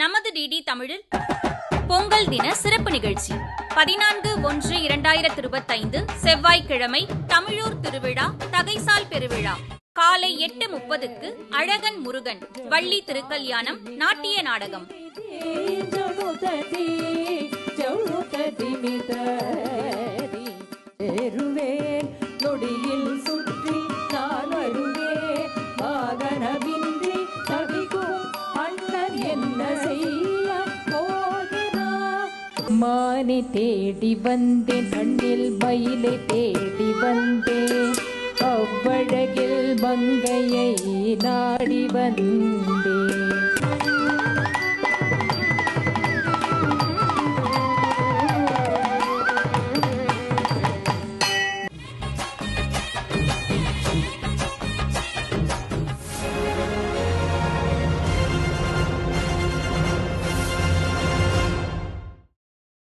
நமது டிடி தமிழில் பொங்கல் தின சிறப்பு நிகழ்ச்சி 14/1/2025 செவ்வாய்க்கிழமை தமிழூர் திருவிழா தகைசால் பெருவிழா காலை 8:30க்கு அழகன் முருகன் வள்ளி திருக்கல்யாணம் நாட்டிய நாடகம். மானை தேடி வந்தேன், கண்ணில் மயிலை தேடி வந்தேன், அவ்வழகில் மங்கையை நாடி வந்தேன்.